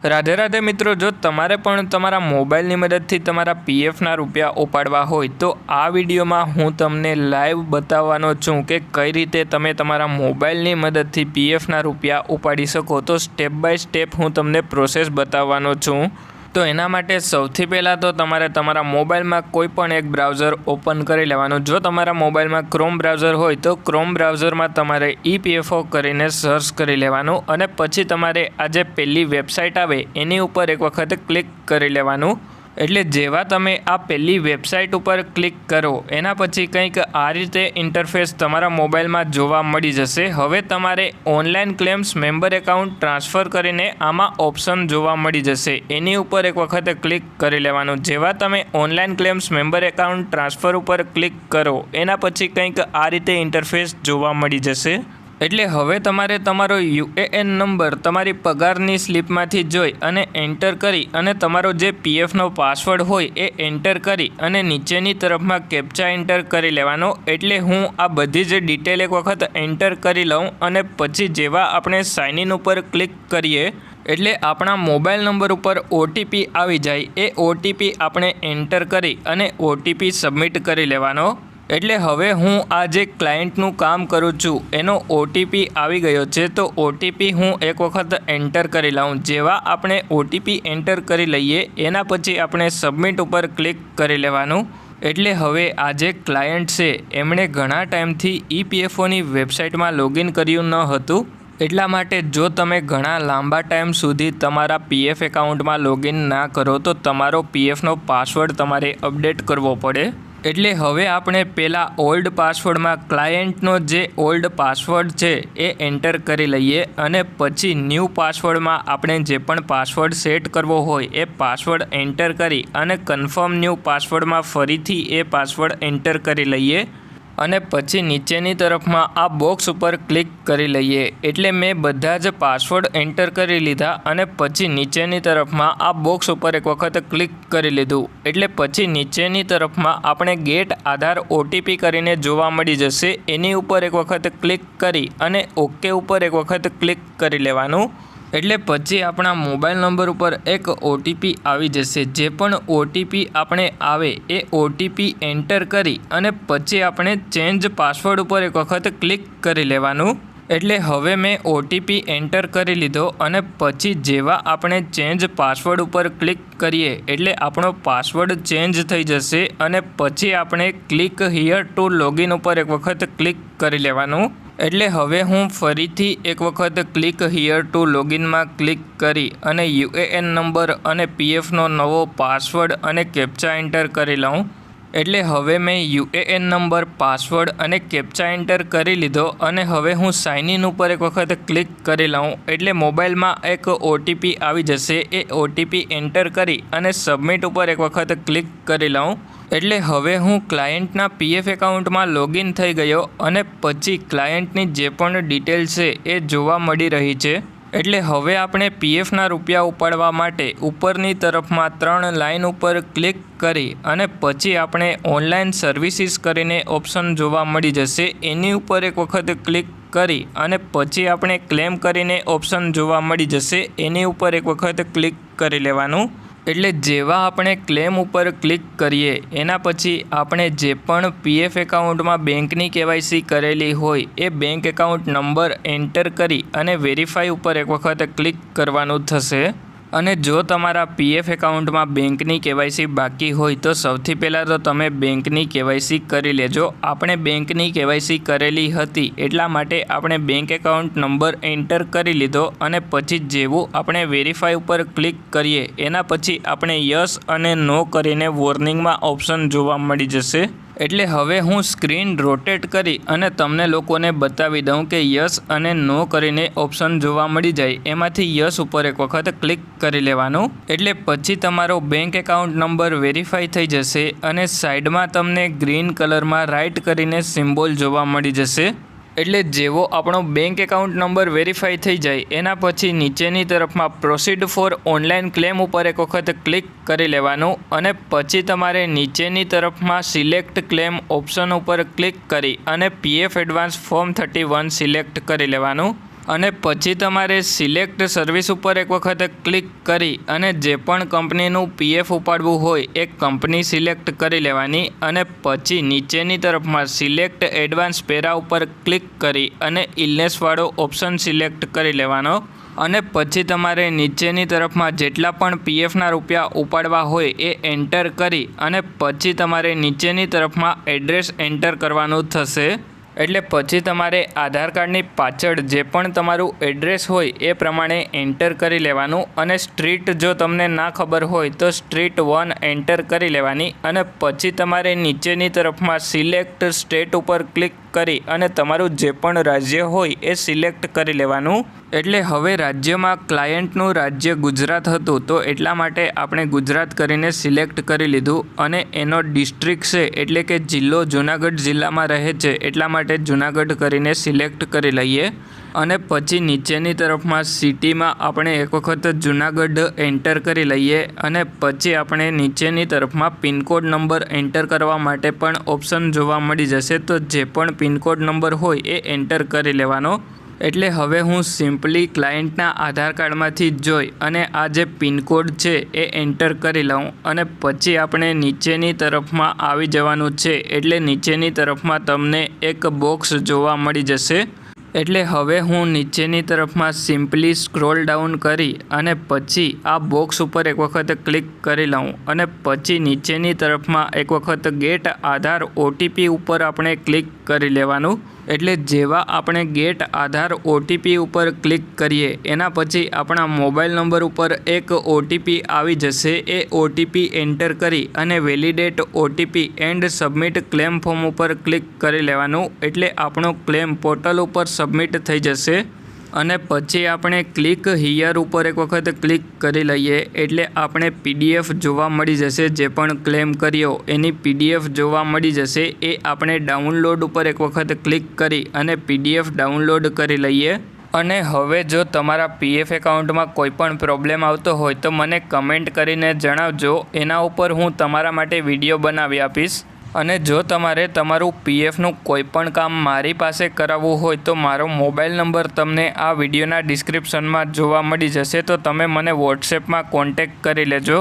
राधे राधे मित्रों, जो तमारे पण तमारा मोबाइलनी मददथी तमारा पीएफना रूपिया उपाड़वा होय तो आ विडियोमां हूँ तमने लाइव बताववानो छुं के कई रीते तमे तमारा मोबाइलनी मददथी पीएफना रूपिया उपाड़ी शको। तो स्टेप बाय स्टेप हूँ तमने प्रोसेस बताववानो छुं। तो एना माटे सौथी पहला तो तमारे तमारा मोबाइल में कोईपण एक ब्राउजर ओपन करी लेवानुं। जो तमारा मोबाइल में क्रोम ब्राउजर होय तो क्रोम ब्राउजर में तमारे ईपीएफओ करीने सर्च करी लेवानुं अने पछी तमारे आ जे पहेली वेबसाइट आवे एनी उपर एक वखत क्लिक करी लेवानुं। एटले जेवा तमे आ पहेली वेबसाइट पर क्लिक करो एना पछी कंईक आ रीते इंटरफेस तमारा मोबाइल में जोवा मळी जशे। हवे तमारे online claims member account transfer करीने आमां ऑप्शन जोवा मळी जशे। एनी उपर एक वखत क्लिक करी लेवानुं। जेवा तमे online claims member account transfer पर क्लिक करो एना पछी कंईक आ रीते इंटरफेस जोवा मळी जशे। एटले हवे तमारे तमारो यूएएन नंबर तमारी पगारनी स्लीपमांथी जोई अने एंटर करी अने तमारो जे पीएफनो पासवर्ड होय ए एंटर करी अने नीचेनी तरफमां केप्चा एंटर करी लेवानो। एटले हूँ आ बधी ज डिटेल एक वखत एंटर करी लऊं अने पछी जेवा आपणे साइन इन उपर क्लिक करीए एटले आपणा मोबाइल नंबर पर ओटीपी आवी जाय। ए ओटीपी आपणे एंटर करी अने ओटीपी सबमिट करी लेवानो। एटले हवे हूँ आज क्लायंटનું काम करूँ छूँ एनो ओटीपी आवी गयो छे तो ओटीपी हूँ एक वखत एंटर करी लऊं। जेवा आपणे ओटीपी एंटर करी लईए एना पछी आपणे सबमिट पर क्लिक करी लेवानुं। एटले हवे आज क्लायंट छे एमणे घणा टाइमथी ईपीएफओनी वेबसाइटमां लॉगिन कर्युं न हतुं। એટલા માટે જો તમે ઘણા લાંબા ટાઈમ સુધી તમારા પીએફ એકાઉન્ટમાં લૉગિન ના કરો તો તમારો પીએફનો પાસવર્ડ તમારે અપડેટ કરવો પડે। એટલે હવે આપણે પહેલાં ઓલ્ડ પાસવર્ડમાં ક્લાયન્ટનો જે ઓલ્ડ પાસવર્ડ છે એ એન્ટર કરી લઈએ અને પછી ન્યૂ પાસવર્ડમાં આપણે જે પણ પાસવર્ડ સેટ કરવો હોય એ પાસવર્ડ એન્ટર કરી અને કન્ફર્મ ન્યૂ પાસવર્ડમાં ફરીથી એ પાસવર્ડ એન્ટર કરી લઈએ અને પછી નીચેની तरफમાં આ બોક્સ ઉપર ક્લિક કરી લઈએ। એટલે મેં બધા જ પાસવર્ડ એન્ટર કરી લીધા અને પછી નીચેની तरफમાં આ બોક્સ ઉપર એક વખત ક્લિક કરી લીધું। એટલે પછી નીચેની तरफમાં આપણે ગેટ આધાર ઓટીપી કરીને જોવા મળી જશે। એની ઉપર એક વખત ક્લિક કરી અને ઓકે ઉપર એક વખત ક્લિક કરી લેવાનું। એટલે પછી આપણા મોબાઈલ નંબર ઉપર એક ઓટીપી આવી જશે। જે પણ ઓટીપી આપણે આવે એ ઓટીપી એન્ટર કરી અને પછી આપણે ચેન્જ પાસવર્ડ ઉપર એક વખત ક્લિક કરી લેવાનું। એટલે હવે મેં ઓટીપી એન્ટર કરી લીધો અને પછી જેવા આપણે ચેન્જ પાસવર્ડ ઉપર ક્લિક કરીએ એટલે આપણો પાસવર્ડ ચેન્જ થઈ જશે અને પછી આપણે ક્લિક હિયર ટુ લોગિન ઉપર એક વખત ક્લિક કરી લેવાનું। એટલે હવે હું ફરીથી એક વખત ક્લિક હિયર ટુ લોગિનમાં ક્લિક કરી અને યુએએન નંબર અને પીએફનો નવો પાસવર્ડ અને કેપ્ચા એન્ટર કરી લઉં। એટલે હવે મેં યુએએન નંબર પાસવર્ડ અને કેપ્ચા એન્ટર કરી લીધો અને હવે હું સાઇન ઇન ઉપર એક વખત ક્લિક કરી લઉં। એટલે મોબાઈલમાં એક ઓટીપી આવી જશે। એ ઓટીપી એન્ટર કરી અને સબમિટ ઉપર એક વખત ક્લિક કરી લઉં। એટલે હવે હું ક્લાયન્ટના પીએફ એકાઉન્ટમાં લૉગિન થઈ ગયો અને પછી ક્લાયન્ટની જે પણ ડિટેલ છે એ જોવા મળી રહી છે। એટલે હવે આપણે પીએફના રૂપિયા ઉપાડવા માટે ઉપરની તરફમાં 3 લાઇન ઉપર ક્લિક કરી અને પછી આપણે ઓનલાઈન સર્વિસીસ કરીને ઓપ્શન જોવા મળી જશે। એની ઉપર એક વખત ક્લિક કરી અને પછી આપણે ક્લેમ કરીને ઓપ્શન જોવા મળી જશે। એની ઉપર એક વખત ક્લિક કરી લેવાનું। એટલે જેવા આપણે ક્લેમ ઉપર ક્લિક કરીએ એના પછી આપણે જે પણ પીએફ એકાઉન્ટમાં બેંકની કેવાયસી કરેલી હોય એ બેંક એકાઉન્ટ નંબર એન્ટર કરી અને વેરીફાઈ ઉપર એક વખત ક્લિક કરવાનું થશે। અને જો તમારા પીએફ એકાઉન્ટમાં બેંકની કેવાયસી બાકી હોય તો સૌથી પહેલાં તો તમે બેંકની કેવાયસી કરી લેજો। આપણે બેંકની કેવાયસી કરેલી હતી એટલા માટે આપણે બેંક એકાઉન્ટ નંબર એન્ટર કરી લીધો અને પછી જેવું આપણે વેરીફાઈ ઉપર ક્લિક કરીએ એના પછી આપણે યસ અને નો કરીને વોર્નિંગમાં ઓપ્શન જોવા મળી જશે। એટલે હવે હું સ્ક્રીન રોટેટ કરી અને તમને લોકોને બતાવી દઉં કે યસ અને નો કરીને ઓપ્શન જોવા મળી જાય એમાંથી યસ ઉપર એક વખત ક્લિક કરી લેવાનું। એટલે પછી તમારો બેંક એકાઉન્ટ નંબર વેરીફાઈ થઈ જશે અને સાઈડમાં તમને ગ્રીન કલરમાં રાઇટ કરીને સિમ્બોલ જોવા મળી જશે। એટલે જેવો આપણો બેંક એકાઉન્ટ નંબર વેરીફાઈ થઈ જાય એના પછી નીચેની तरफમાં પ્રોસીડ ફોર ઓનલાઈન ક્લેમ ઉપર એક વખત ક્લિક કરી લેવાનું અને પછી તમારે નીચેની तरफમાં સિલેક્ટ ક્લેમ ઓપ્શન ઉપર ક્લિક કરી અને પીએફ એડવાન્સ ફોર્મ 31 સિલેક્ટ કરી લેવાનું। અને પછી તમારે સિલેક્ટ સર્વિસ ઉપર એક વખત ક્લિક કરી અને જે પણ કંપનીનું પીએફ ઉપાડવું હોય એ કંપની સિલેક્ટ કરી લેવાની અને પછી નીચેની તરફમાં સિલેક્ટ એડવાન્સ પેરા ઉપર ક્લિક કરી અને ઇલનેસવાળો ઓપ્શન સિલેક્ટ કરી લેવાનો અને પછી તમારે નીચેની તરફમાં જેટલા પણ પીએફના રૂપિયા ઉપાડવા હોય એ એન્ટર કરી અને પછી તમારે નીચેની તરફમાં એડ્રેસ એન્ટર કરવાનું થશે। એટલે પછી તમારે આધાર કાર્ડની પાછળ જે પણ તમારું એડ્રેસ હોય એ પ્રમાણે એન્ટર કરી લેવાનું અને સ્ટ્રીટ જો તમને ના ખબર હોય તો સ્ટ્રીટ 1 એન્ટર કરી લેવાની અને પછી તમારે નીચેની તરફમાં સિલેક્ટ સ્ટેટ ઉપર ક્લિક કરી અને તમારું જે પણ રાજ્ય હોય એ સિલેક્ટ કરી લેવાનું। એટલે હવે રાજ્યમાં ક્લાયન્ટનું રાજ્ય ગુજરાત હતું તો એટલા માટે આપણે ગુજરાત કરીને સિલેક્ટ કરી લીધું અને એનો ડિસ્ટ્રિક્ટ છે એટલે કે જિલ્લો જૂનાગઢ જિલ્લામાં રહે છે એટલા માટે જૂનાગઢ કરીને સિલેક્ટ કરી લઈએ અને પછી નીચેની તરફમાં સિટીમાં આપણે એક વખત જૂનાગઢ એન્ટર કરી લઈએ અને પછી આપણે નીચેની તરફમાં પિનકોડ નંબર એન્ટર કરવા માટે પણ ઓપ્શન જોવા મળી જશે તો જે પણ પિનકોડ નંબર હોય એ એન્ટર કરી લેવાનો। એટલે હવે હું સિમ્પલી ક્લાયન્ટના આધાર કાર્ડમાંથી જોઈ અને આ જે પિનકોડ છે એ એન્ટર કરી લઉં અને પછી આપણે નીચેની તરફમાં આવી જવાનું છે એટલે નીચેની તરફમાં તમને એક બોક્સ જોવા મળી જશે। એટલે હવે હું નીચેની તરફમાં સિમ્પલી સ્ક્રોલ ડાઉન કરી અને પછી આ બોક્સ ઉપર એક વખત ક્લિક કરી લઉં અને પછી નીચેની તરફમાં એક વખત ગેટ આધાર ઓટીપી ઉપર આપણે ક્લિક કરી લેવાનું। એટલે જેવા આપણે ગેટ આધાર ઓટીપી ઉપર ક્લિક કરીએ એના પછી આપણા મોબાઈલ નંબર ઉપર એક ઓટીપી આવી જશે એ ઓટીપી એન્ટર કરી અને validate OTP and submit claim form ઉપર ક્લિક કરી લેવાનું એટલે આપણો ક્લેમ પોર્ટલ ઉપર સબમિટ થઈ જશે અને પછી આપણે ક્લિક હિયર ઉપર એક વખત ક્લિક કરી લઈએ એટલે આપણે પીડીએફ જોવા મળી જશે જે પણ ક્લેમ કર્યો એની પીડીએફ જોવા મળી જશે એ આપણે ડાઉનલોડ ઉપર એક વખત ક્લિક કરી અને પીડીએફ ડાઉનલોડ કરી લઈએ। અને હવે જો તમારા પીએફ એકાઉન્ટમાં કોઈ પણ પ્રોબ્લેમ આવતો હોય તો મને કમેન્ટ કરીને જણાવજો, એના ઉપર હું તમારા માટે વિડીયો બનાવી આપીશ। અને જો તમારે તમારું પીએફનું કોઈ પણ કામ મારી પાસે કરાવવું હોય તો મારો મોબાઈલ નંબર તમને આ વિડીયોના ડિસ્ક્રિપ્શનમાં જોવા મળી જશે તો તમે મને વોટ્સએપમાં કોન્ટેક્ટ કરી લેજો।